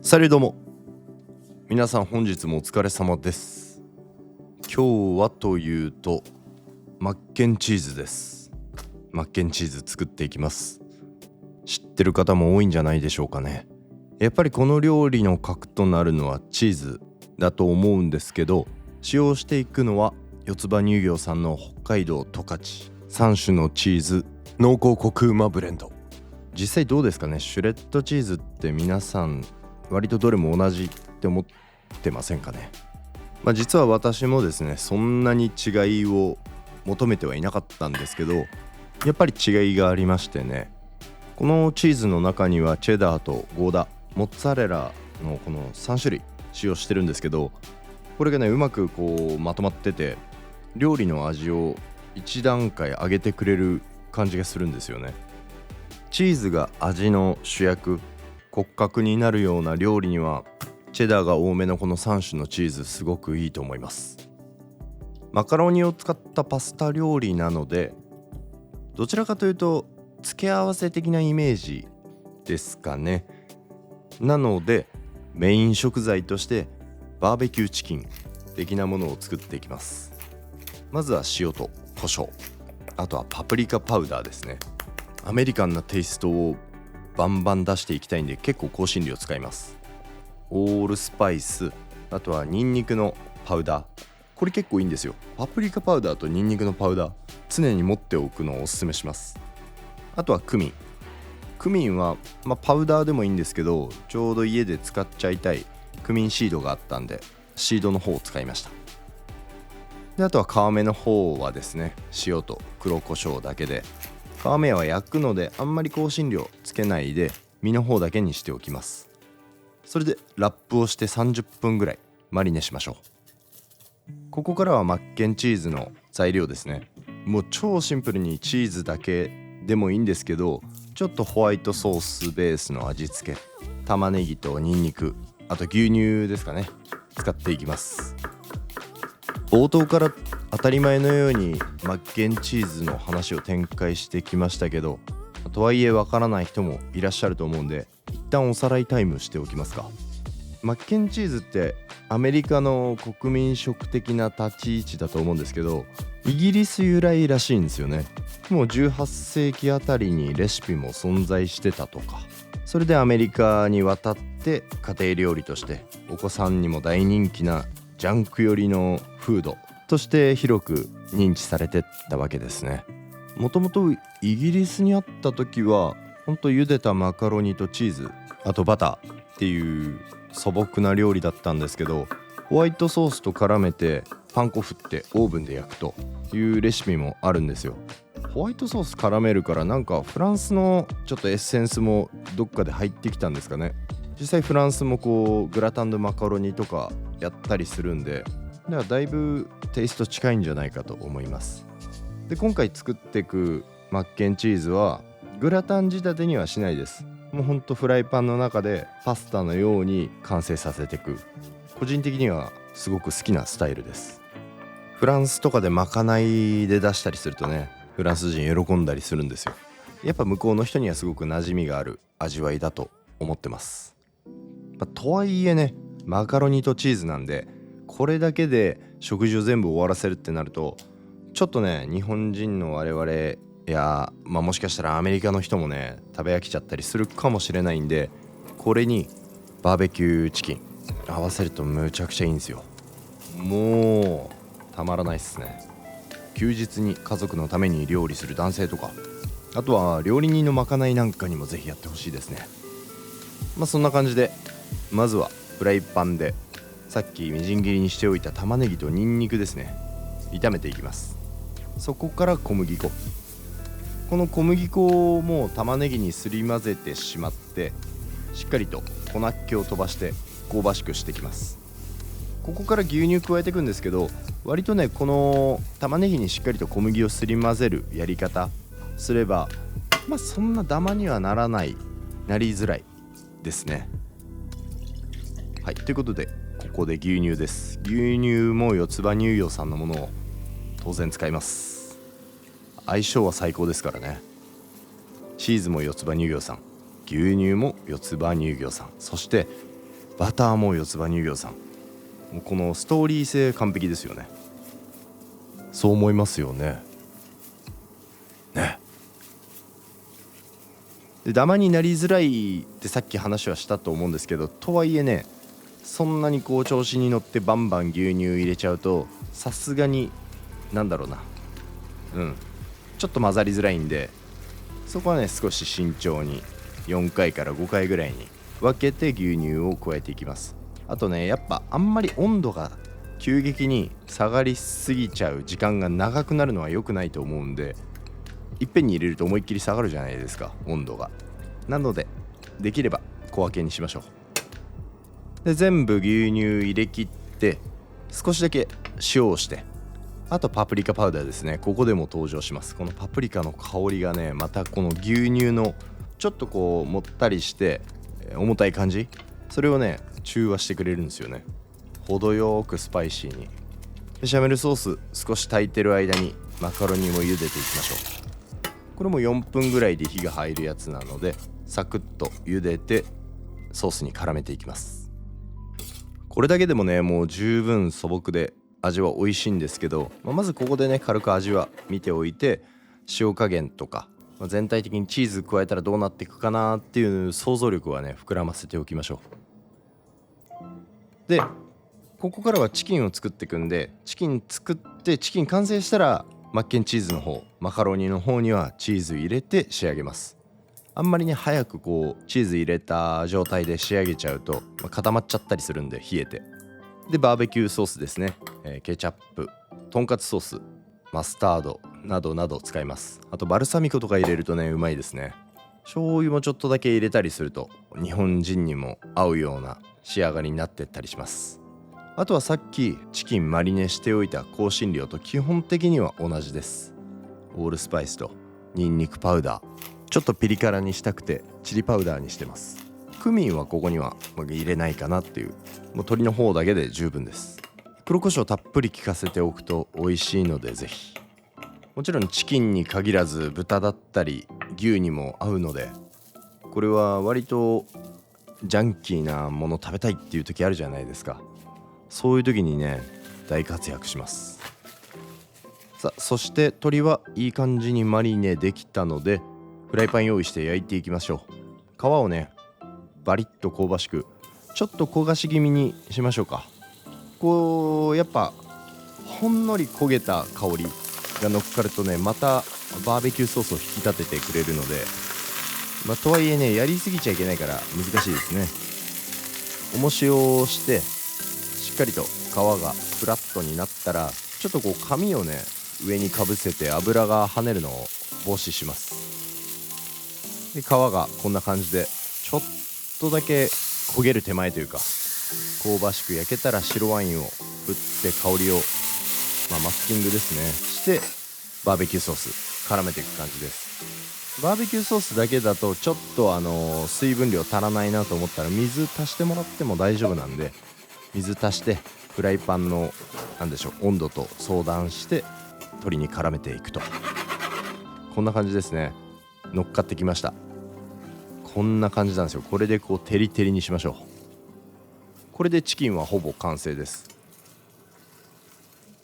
されども皆さん、本日もお疲れ様です。今日はというとマッケンチーズです。マッケンチーズ作っていきます。知ってる方も多いんじゃないでしょうかね。やっぱりこの料理の核となるのはチーズだと思うんですけど、使用していくのは四つ葉乳業さんの北海道十勝3種のチーズ濃厚コクうまブレンド。実際どうですかね。シュレッドチーズって皆さん割とどれも同じって思ってませんかね。実は私もですね、そんなに違いを求めてはいなかったんですけど、やっぱり違いがありましてね。このチーズの中にはチェダーとゴーダ、モッツァレラのこの3種類使用してるんですけど、これがねうまくまとまってて、料理の味を一段階上げてくれる感じがするんですよね。チーズが味の主役、骨格になるような料理にはチェダーが多めのこの3種のチーズすごくいいと思います。マカロニを使ったパスタ料理なので、どちらかというと付け合わせ的なイメージですかね。なのでメイン食材としてバーベキューチキン的なものを作っていきます。まずは塩と胡椒、あとはパプリカパウダーですね。アメリカンなテイストをバンバン出していきたいんで、結構香辛料使います。オールスパイス、あとはニンニクのパウダー、これ結構いいんですよ。パプリカパウダーとニンニクのパウダー常に持っておくのをおすすめします。あとはクミンは、パウダーでもいいんですけど、ちょうど家で使っちゃいたいクミンシードがあったんでシードの方を使いました。であとは皮目の方はですね、塩と黒胡椒だけで、皮目は焼くのであんまり香辛料つけないで身の方だけにしておきます。それでラップをして30分ぐらいマリネしましょう。ここからはマッケンチーズの材料ですね。もう超シンプルにチーズだけでもいいんですけど、ちょっとホワイトソースベースの味付け、玉ねぎとニンニク、あと牛乳ですかね、使っていきます。冒頭から当たり前のようにマッケンチーズの話を展開してきましたけど、とはいえわからない人もいらっしゃると思うんで、一旦おさらいタイムしておきますか。マッケンチーズってアメリカの国民食的な立ち位置だと思うんですけど、イギリス由来らしいんですよね。もう18世紀あたりにレシピも存在してたとか、それでアメリカに渡って家庭料理としてお子さんにも大人気なジャンク寄りのフードとして広く認知されてったわけですね。もともとイギリスにあった時はほんと茹でたマカロニとチーズ、あとバターっていう素朴な料理だったんですけど、ホワイトソースと絡めてパン粉振ってオーブンで焼くというレシピもあるんですよ。ホワイトソース絡めるから、なんかフランスのちょっとエッセンスもどっかで入ってきたんですかね。実際フランスもグラタンドマカロニとかやったりするんで、だいぶテイスト近いんじゃないかと思います。で今回作っていくマッケンチーズはグラタン仕立てにはしないです。もうほんとフライパンの中でパスタのように完成させていく、個人的にはすごく好きなスタイルです。フランスとかでまかないで出したりするとね、フランス人喜んだりするんですよ。やっぱ向こうの人にはすごく馴染みがある味わいだと思ってます。とはいえね、マカロニとチーズなんで、これだけで食事を全部終わらせるってなると、ちょっとね日本人の我々や、もしかしたらアメリカの人もね食べ飽きちゃったりするかもしれないんで、これにバーベキューチキン合わせるとむちゃくちゃいいんですよ。もうたまらないっすね。休日に家族のために料理する男性とか、あとは料理人のまかないなんかにもぜひやってほしいですね。そんな感じで、まずはフライパンでさっきみじん切りにしておいた玉ねぎとニンニクですね、炒めていきます。そこから小麦粉、この小麦粉をもう玉ねぎにすり混ぜてしまって、しっかりと粉っ気を飛ばして香ばしくしていきます。ここから牛乳加えていくんですけど、割とねこの玉ねぎにしっかりと小麦をすり混ぜるやり方すれば、そんなダマにはなりづらいですね。はい、ということでここで牛乳です。牛乳も四つ葉乳業さんのものを当然使います。相性は最高ですからね。チーズも四つ葉乳業さん、牛乳も四つ葉乳業さん、そしてバターも四つ葉乳業さん、もうこのストーリー性完璧ですよね。そう思いますよね。でダマになりづらいってさっき話はしたと思うんですけど、とはいえね、そんなにこう調子に乗ってバンバン牛乳入れちゃうとさすがになんだろうな、ちょっと混ざりづらいんで、そこはね少し慎重に4回から5回ぐらいに分けて牛乳を加えていきます。あとね、やっぱあんまり温度が急激に下がりすぎちゃう時間が長くなるのは良くないと思うんで、いっぺんに入れると思いっきり下がるじゃないですか、温度が。なのでできれば小分けにしましょう。で全部牛乳入れ切って少しだけ塩をして、あとパプリカパウダーですね。ここでも登場します。このパプリカの香りがね、またこの牛乳のちょっとこうもったりして重たい感じ、それをね中和してくれるんですよね。程よくスパイシーに。ベシャメルソース少し炊いてる間にマカロニも茹でていきましょう。これも4分ぐらいで火が入るやつなので、サクッと茹でてソースに絡めていきます。これだけでもねもう十分素朴で味は美味しいんですけど、まずここでね軽く味は見ておいて、塩加減とか、全体的にチーズ加えたらどうなっていくかなっていう想像力はね膨らませておきましょう。でここからはチキンを作っていくんで、チキン作ってチキン完成したらマッケンチーズの方、マカロニの方にはチーズ入れて仕上げます。あんまりね早くこうチーズ入れた状態で仕上げちゃうと、固まっちゃったりするんで冷えて。でバーベキューソースですね、ケチャップ、とんかつソース、マスタードなどなど使います。あとバルサミコとか入れるとねうまいですね。醤油もちょっとだけ入れたりすると日本人にも合うような仕上がりになってったりします。あとはさっきチキンマリネしておいた香辛料と基本的には同じです。オールスパイスとニンニクパウダー、ちょっとピリ辛にしたくてチリパウダーにしてます。クミンはここには入れないかなっていう、もう鶏の方だけで十分です。黒胡椒たっぷり効かせておくと美味しいのでぜひ。もちろんチキンに限らず豚だったり牛にも合うので、これは割とジャンキーなもの食べたいっていう時あるじゃないですか。そういう時にね大活躍します。さあそして鶏はいい感じにマリネできたので、フライパン用意して焼いていきましょう。皮をねバリッと香ばしく、ちょっと焦がし気味にしましょうか。こうやっぱほんのり焦げた香りが乗っかるとね、またバーベキューソースを引き立ててくれるので、とはいえねやりすぎちゃいけないから難しいですね。重しをしてしっかりと皮がフラットになったら、ちょっとこう紙をね上にかぶせて油が跳ねるのを防止します。で皮がこんな感じでちょっとだけ焦げる手前というか香ばしく焼けたら、白ワインを振って香りを、マスキングですねしてバーベキューソース絡めていく感じです。バーベキューソースだけだとちょっと水分量足らないなと思ったら水足してもらっても大丈夫なんで、水足してフライパンの温度と相談して鶏に絡めていくと、こんな感じですね。乗っかってきました。こんな感じなんですよ。これでこうテリテリにしましょう。これでチキンはほぼ完成です。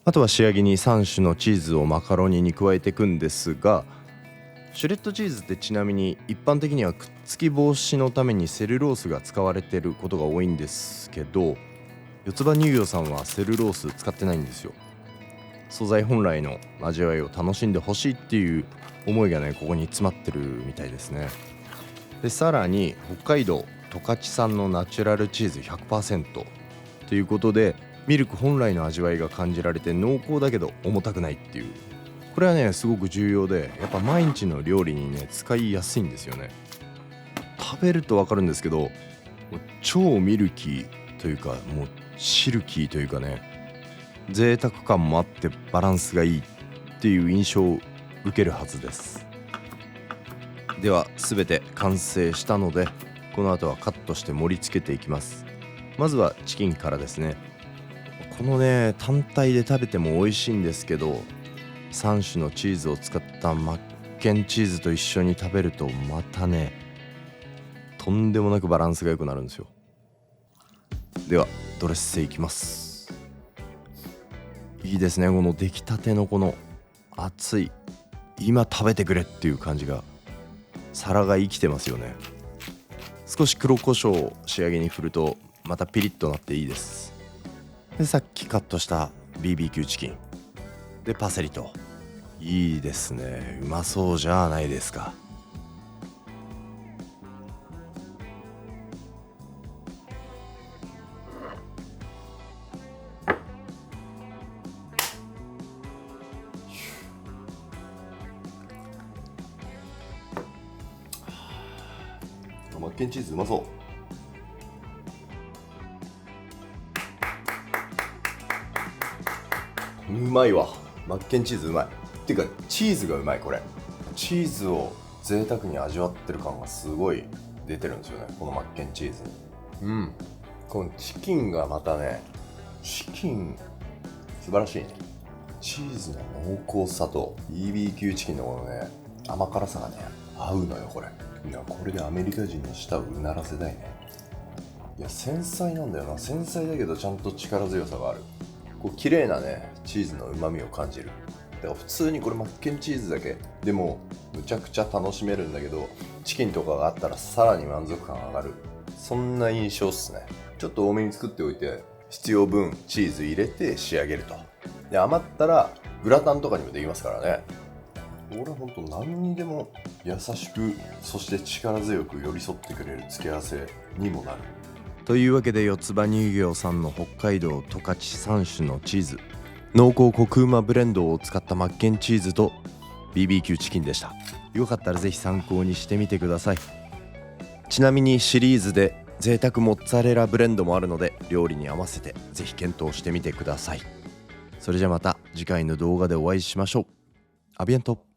あとは仕上げに3種のチーズをマカロニに加えていくんですが、シュレッドチーズってちなみに一般的にはくっつき防止のためにセルロースが使われていることが多いんですけど、四つ葉乳業さんはセルロース使ってないんですよ。素材本来の味わいを楽しんでほしいっていう思いがねここに詰まってるみたいですね。でさらに北海道十勝産のナチュラルチーズ 100% ということで、ミルク本来の味わいが感じられて濃厚だけど重たくないっていう、これはねすごく重要で、やっぱ毎日の料理にね使いやすいんですよね。食べると分かるんですけど、もう超ミルキーというかもうシルキーというかね、贅沢感もあってバランスがいいっていう印象を受けるはずです。では全て完成したので、この後はカットして盛り付けていきます。まずはチキンからですね。このね単体で食べても美味しいんですけど、3種のチーズを使ったマッケンチーズと一緒に食べるとまたねとんでもなくバランスが良くなるんですよ。ではドレッセいきます。いいですね、この出来たてのこの熱い今食べてくれっていう感じが、皿が生きてますよね。少し黒胡椒を仕上げに振るとまたピリッとなっていいです。でさっきカットした BBQ チキンでパセリと、いいですね、うまそうじゃないですか。マッケンチーズうまそう。うまいわ、マッケンチーズうまい。っていうかチーズがうまい。これチーズを贅沢に味わってる感がすごい出てるんですよね、このマッケンチーズ。このチキンがまたね、チキン素晴らしいね。チーズの濃厚さと BBQ チキンのこのね甘辛さがね合うのよ。これいや、これでアメリカ人の舌をうならせたいね。いや、繊細なんだよな。繊細だけどちゃんと力強さがある。こう綺麗なねチーズの旨味を感じる。だから普通にこれマッケンチーズだけでもむちゃくちゃ楽しめるんだけど、チキンとかがあったらさらに満足感上がる、そんな印象っすね。ちょっと多めに作っておいて必要分チーズ入れて仕上げると。で余ったらグラタンとかにもできますからね。俺はほんと何にでも優しく、そして力強く寄り添ってくれる付け合わせにもなる。というわけで四つ葉乳業さんの北海道十勝3種のチーズ、濃厚コクうまブレンドを使ったマッケンチーズと BBQ チキンでした。よかったらぜひ参考にしてみてください。ちなみにシリーズで贅沢モッツァレラブレンドもあるので、料理に合わせてぜひ検討してみてください。それじゃまた次回の動画でお会いしましょう。アビエント。